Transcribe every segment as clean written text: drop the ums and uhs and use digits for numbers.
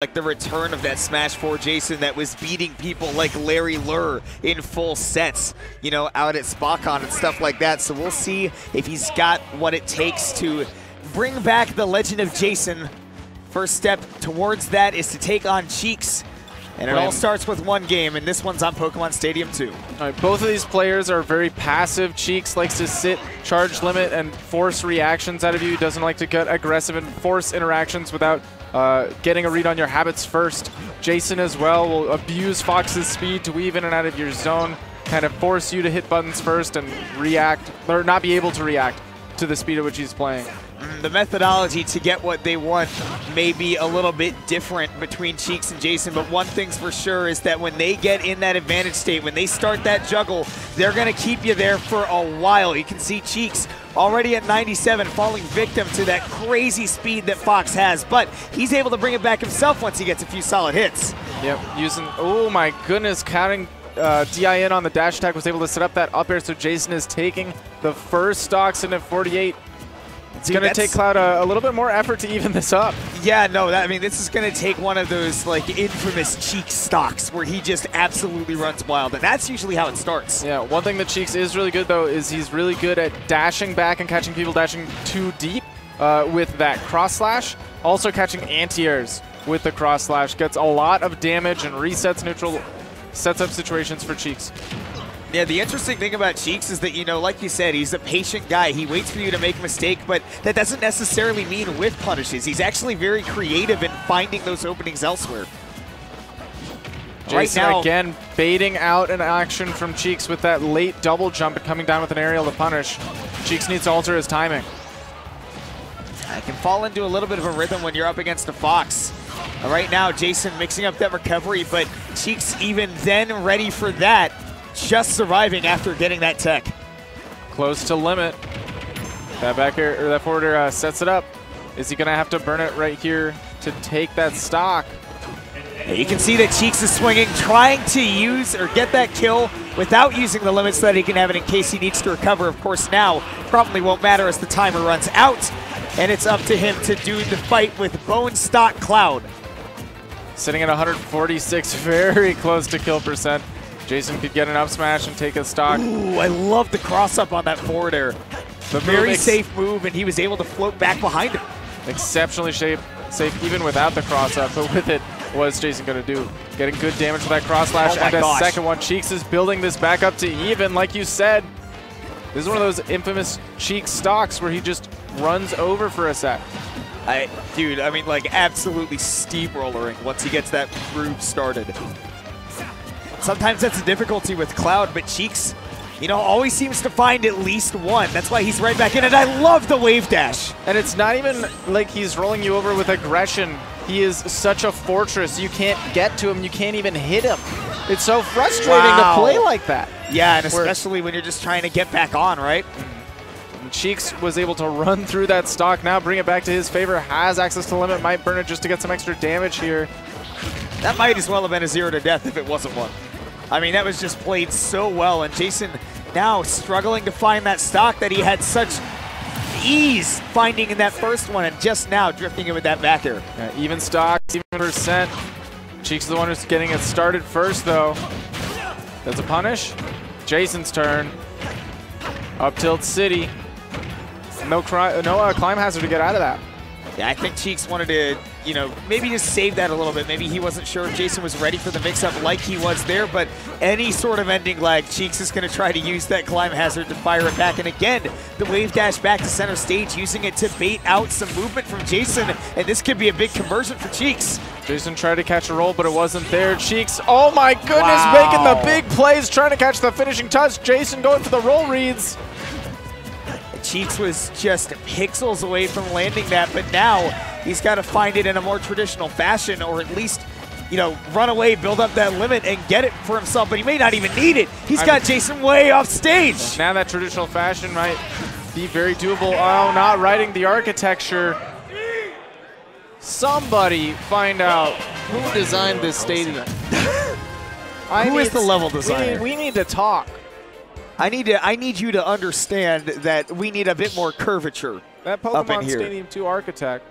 like the return of that Smash 4 JaySon that was beating people like Larry Lurr in full sets, you know, out at SpotCon and stuff like that. So we'll see if he's got what it takes to bring back the legend of JaySon. First step towards that is to take on Cheeks. And it all starts with one game, and this one's on Pokemon Stadium 2. All right, both of these players are very passive. Cheeks likes to sit, charge limit, and force reactions out of you. Doesn't like to get aggressive and force interactions without getting a read on your habits first. JaySon as well will abuse Fox's speed to weave in and out of your zone, kind of force you to hit buttons first and react, or not be able to react to the speed at which he's playing. The methodology to get what they want may be a little bit different between Cheeks and JaySon, but one thing's for sure is that when they get in that advantage state, when they start that juggle, they're going to keep you there for a while. You can see Cheeks already at 97, falling victim to that crazy speed that Fox has, but he's able to bring it back himself once he gets a few solid hits. Yep, using, oh my goodness, counting DIN on the dash attack, was able to set up that up air, so JaySon is taking the first stocks in at 48. It's going to take Cloud a little bit more effort to even this up. Yeah, no, I mean, this is going to take one of those, like, infamous Cheeks stocks where he just absolutely runs wild, and that's usually how it starts. Yeah, one thing that Cheeks is really good, though, is he's really good at dashing back and catching people dashing too deep with that cross slash. Also catching anti-airs with the cross slash. Gets a lot of damage and resets neutral, sets up situations for Cheeks. Yeah, the interesting thing about Cheeks is that, you know, like you said, he's a patient guy. He waits for you to make a mistake, but that doesn't necessarily mean with punishes. He's actually very creative in finding those openings elsewhere. JaySon right now, again baiting out an action from Cheeks with that late double jump and coming down with an aerial to punish. Cheeks needs to alter his timing. I can fall into a little bit of a rhythm when you're up against a Fox. Right now, JaySon mixing up that recovery, but Cheeks even then ready for that. Just surviving after getting that tech. Close to limit. That back air, or that forward air sets it up. Is he gonna have to burn it right here to take that stock? Yeah, you can see that Cheeks is swinging, trying to use or get that kill without using the limit so that he can have it in case he needs to recover. Of course, now probably won't matter as the timer runs out, and it's up to him to do the fight with Bone Stock Cloud. Sitting at 146, very close to kill percent. JaySon could get an up smash and take a stock. Ooh, I love the cross up on that forward air. The very safe move, and he was able to float back behind him. Exceptionally safe even without the cross up, but with it, what's JaySon going to do? Getting good damage with that cross slash, and a second one. Cheeks is building this back up to even, like you said. This is one of those infamous Cheeks stocks where he just runs over for a sec. Dude, I mean, like, absolutely steamrollering once he gets that groove started. Sometimes that's a difficulty with Cloud, but Cheeks, you know, always seems to find at least one. That's why he's right back in it. I love the wave dash. And it's not even like he's rolling you over with aggression. He is such a fortress. You can't get to him. You can't even hit him. It's so frustrating to play like that. Yeah, and especially when you're just trying to get back on, right? And Cheeks was able to run through that stock, now bring it back to his favor, has access to limit, might burn it just to get some extra damage here. That might as well have been a 0 to death if it wasn't one. I mean, that was just played so well, and JaySon now struggling to find that stock that he had such ease finding in that first one, and just now drifting in with that back air. Yeah, even stock, even percent. Cheeks is the one who's getting it started first, though. That's a punish. JaySon's turn. Up tilt city. No climb hazard to get out of that. Yeah, I think Cheeks wanted to, you know, maybe just save that a little bit. Maybe he wasn't sure if JaySon was ready for the mix-up like he was there, but any sort of ending lag, Cheeks is going to try to use that climb hazard to fire it back. And again, the wave dash back to center stage, using it to bait out some movement from JaySon, and this could be a big conversion for Cheeks. JaySon tried to catch a roll, but it wasn't there. Cheeks, oh my goodness, making the big plays, trying to catch the finishing touch. JaySon going for the roll reads. Cheeks was just pixels away from landing that, but now he's got to find it in a more traditional fashion, or at least, you know, run away, build up that limit, and get it for himself, but he may not even need it. He's got JaySon way off stage. Now that traditional fashion might be very doable. Oh, not writing the architecture. Somebody find out who designed this stadium. Who is the level designer? We need to talk. I need you to understand that we need a bit more curvature. That up in Pokemon here. Stadium 2 architect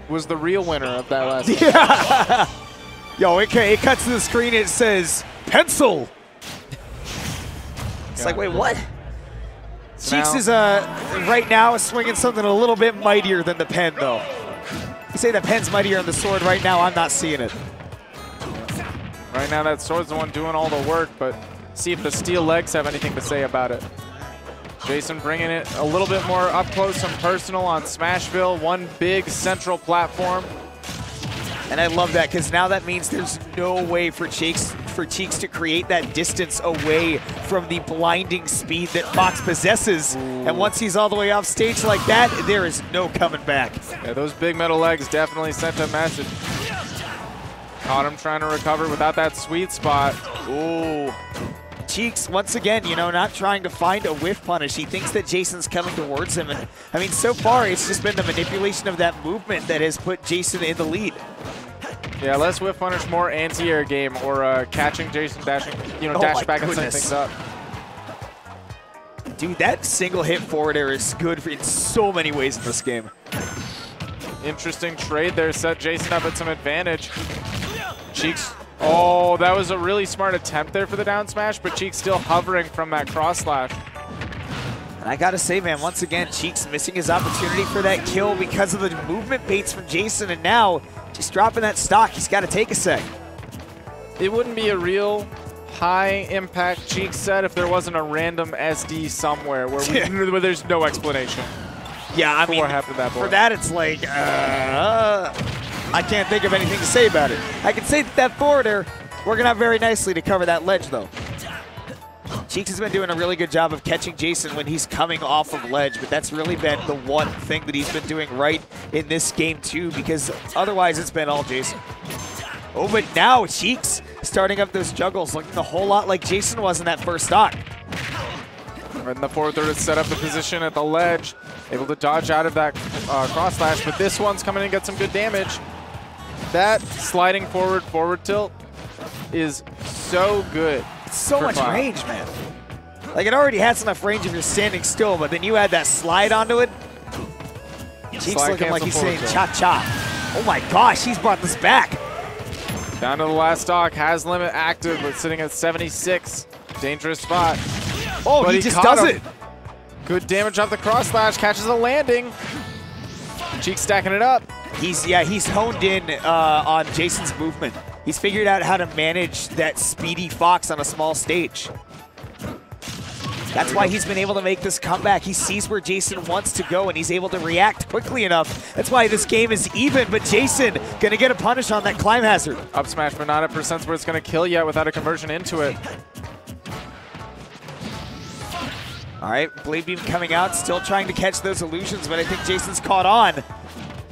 was the real winner of that last game. Yeah. Yo, it cuts to the screen. It says pencil. It's like, wait, what? So Cheeks is right now swinging something a little bit mightier than the pen, though. You say the pen's mightier than the sword right now. I'm not seeing it. Right now, that sword's the one doing all the work, but see if the steel legs have anything to say about it. JaySon bringing it a little bit more up close and personal on Smashville. One big central platform. And I love that because now that means there's no way for Cheeks to create that distance away from the blinding speed that Fox possesses. Ooh. And once he's all the way off stage like that, there is no coming back. Yeah, those big metal legs definitely sent a message. Caught him trying to recover without that sweet spot. Ooh. Cheeks, once again, you know, not trying to find a whiff punish. He thinks that JaySon's coming towards him. And, I mean, so far, it's just been the manipulation of that movement that has put JaySon in the lead. Yeah, less whiff punish, more anti-air game, or catching JaySon, dashing, you know, dash back and setting things up. Dude, that single hit forward air is good in so many ways in this game. Interesting trade there, set JaySon up at some advantage. Cheeks. Oh, that was a really smart attempt there for the down smash, but Cheeks still hovering from that cross slash. And I gotta say, man, once again, Cheeks missing his opportunity for that kill because of the movement baits from JaySon, and now just dropping that stock. He's got to take a sec. It wouldn't be a real high-impact Cheeks set if there wasn't a random SD somewhere where there's no explanation. Yeah, I mean, for that, it's like, I can't think of anything to say about it. I can say that forward air working out very nicely to cover that ledge, though. Cheeks has been doing a really good job of catching JaySon when he's coming off of ledge, but that's really been the one thing that he's been doing right in this game, too, because otherwise it's been all JaySon. Oh, but now Cheeks starting up those juggles, looking a whole lot like JaySon was in that first stock. Right in the forward third, it's set up the position at the ledge, able to dodge out of that cross slash, but this one's coming in and get some good damage. That sliding forward tilt is so good. It's so much range, man. Like, it already has enough range if you're standing still, but then you add that slide onto it. Cheeks looking like he's saying cha-cha. Oh my gosh, he's brought this back. Down to the last stock, has limit active, but sitting at 76. Dangerous spot. Oh, but he just does it. Good damage off the cross slash, catches a landing. Cheeks stacking it up. He's honed in on JaySon's movement. He's figured out how to manage that speedy Fox on a small stage. That's why he's been able to make this comeback. He sees where JaySon wants to go, and he's able to react quickly enough. That's why this game is even, but JaySon gonna get a punish on that climb hazard. Up smash, but not at percents where it's gonna kill yet without a conversion into it. All right, Blade Beam coming out, still trying to catch those illusions, but I think JaySon's caught on.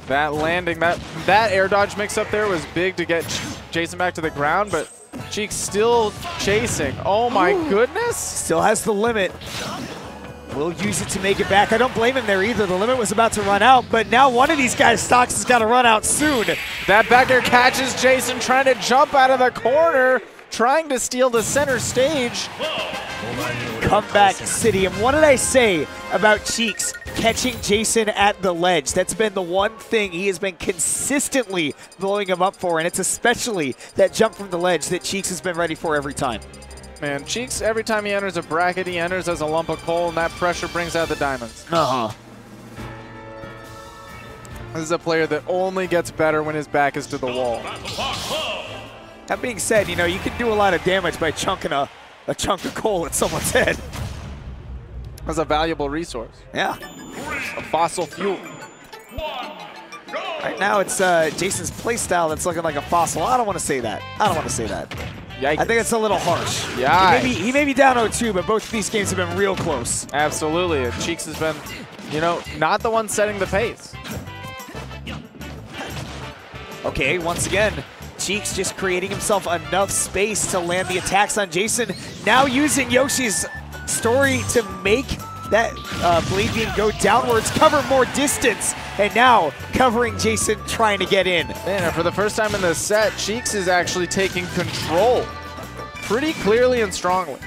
That landing, that air dodge mix-up there was big to get JaySon back to the ground, but Cheeks still chasing. Oh my goodness. Still has the limit. Will use it to make it back. I don't blame him there either. The limit was about to run out, but now one of these guys' stocks has got to run out soon. That back air catches JaySon trying to jump out of the corner, trying to steal the center stage. Comeback City. And what did I say about Cheeks catching JaySon at the ledge? That's been the one thing he has been consistently blowing him up for, and it's especially that jump from the ledge that Cheeks has been ready for every time. Man, Cheeks, every time he enters a bracket, he enters as a lump of coal, and that pressure brings out the diamonds. This is a player that only gets better when his back is to the wall. That being said, you know, you can do a lot of damage by chunking a chunk of coal at someone's head. That's a valuable resource. Yeah. A fossil fuel. Right now it's JaySon's playstyle that's looking like a fossil. I don't want to say that. Yikes. I think it's a little harsh. Yeah. He may be down 0-2, but both of these games have been real close. Absolutely. And Cheeks has been, you know, not the one setting the pace. Okay, once again, Cheeks just creating himself enough space to land the attacks on JaySon. Now using Yoshi's story to make that Blade Beam go downwards, cover more distance, and now covering JaySon trying to get in. Man, for the first time in this set, Cheeks is actually taking control pretty clearly and strongly.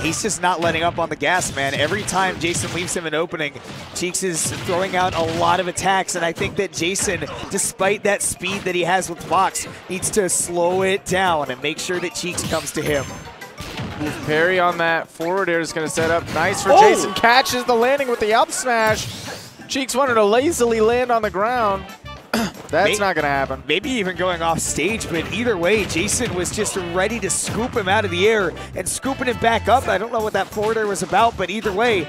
he's just not letting up on the gas, man. Every time JaySon leaves him an opening, Cheeks is throwing out a lot of attacks, and I think that JaySon, despite that speed that he has with Fox, needs to slow it down and make sure that Cheeks comes to him. Parry on that forward air is going to set up nice for JaySon. Catches the landing with the up smash. Cheeks wanted to lazily land on the ground. That's not going to happen. Maybe even going off stage, but either way, JaySon was just ready to scoop him out of the air and scooping him back up. I don't know what that forward air was about, but either way,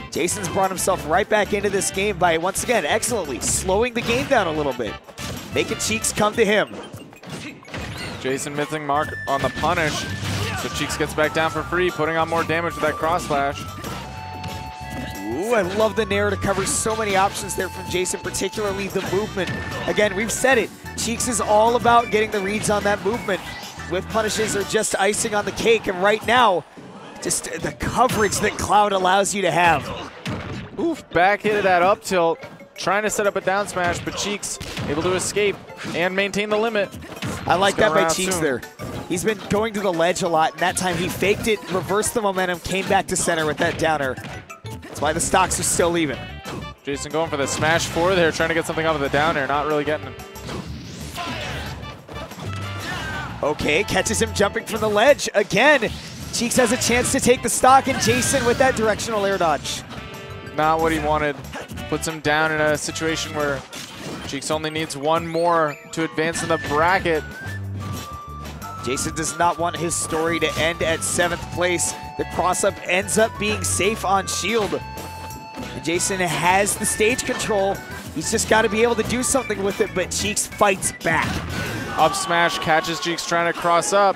JaySon's brought himself right back into this game by, once again, excellently slowing the game down a little bit, making Cheeks come to him. JaySon missing mark on the punish, so Cheeks gets back down for free, putting on more damage with that cross slash. Ooh, I love the Nair to cover so many options there from JaySon, particularly the movement. Again, we've said it, Cheeks is all about getting the reads on that movement. With punishes are just icing on the cake, and right now, just the coverage that Cloud allows you to have. Oof, back hit that up tilt, trying to set up a down smash, but Cheeks able to escape and maintain the limit. I like that by Cheeks there. He's been going to the ledge a lot, and that time he faked it, reversed the momentum, came back to center with that downer. That's why the stocks are still even. JaySon going for the smash 4 there, trying to get something off of the down air, not really getting him. Okay, catches him jumping from the ledge again. Cheeks has a chance to take the stock, and JaySon with that directional air dodge. Not what he wanted. Puts him down in a situation where Cheeks only needs one more to advance in the bracket. JaySon does not want his story to end at 7th place. The cross-up ends up being safe on shield. And JaySon has the stage control. He's just got to be able to do something with it, but Cheeks fights back. Up smash catches Cheeks trying to cross up.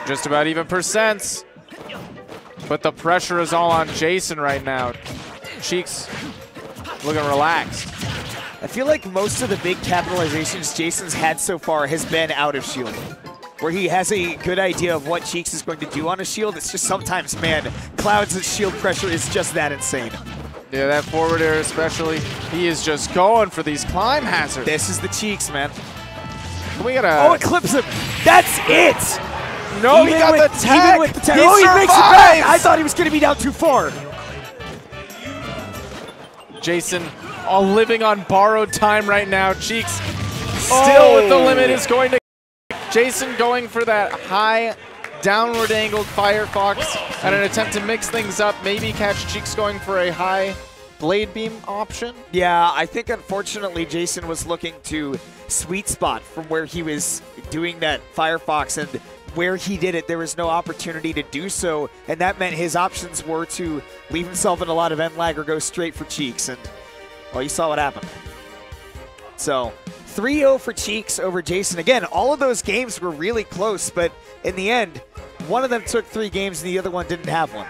Just about even percents. But the pressure is all on JaySon right now. Cheeks looking relaxed. I feel like most of the big capitalizations JaySon's had so far has been out of shield, where he has a good idea of what Cheeks is going to do on a shield. It's just sometimes, man, Cloud's shield pressure is just that insane. Yeah, that forward air especially, he is just going for these climb hazards. This is the Cheeks, man. We gotta... Oh, it clips him. That's it! No, he got the tag. Even with the tag. Oh, he makes it back. I thought he was going to be down too far. JaySon all living on borrowed time right now. Cheeks still with the limit is going to... JaySon going for that high downward angled Firefox and an attempt to mix things up, maybe catch Cheeks going for a high blade beam option. Yeah, I think unfortunately JaySon was looking to sweet spot from where he was doing that Firefox, and where he did it there was no opportunity to do so, and that meant his options were to leave himself in a lot of end lag or go straight for Cheeks, and well, you saw what happened. So 3-0 for Cheeks over JaySon. Again, all of those games were really close, but in the end, one of them took 3 games and the other one didn't have one.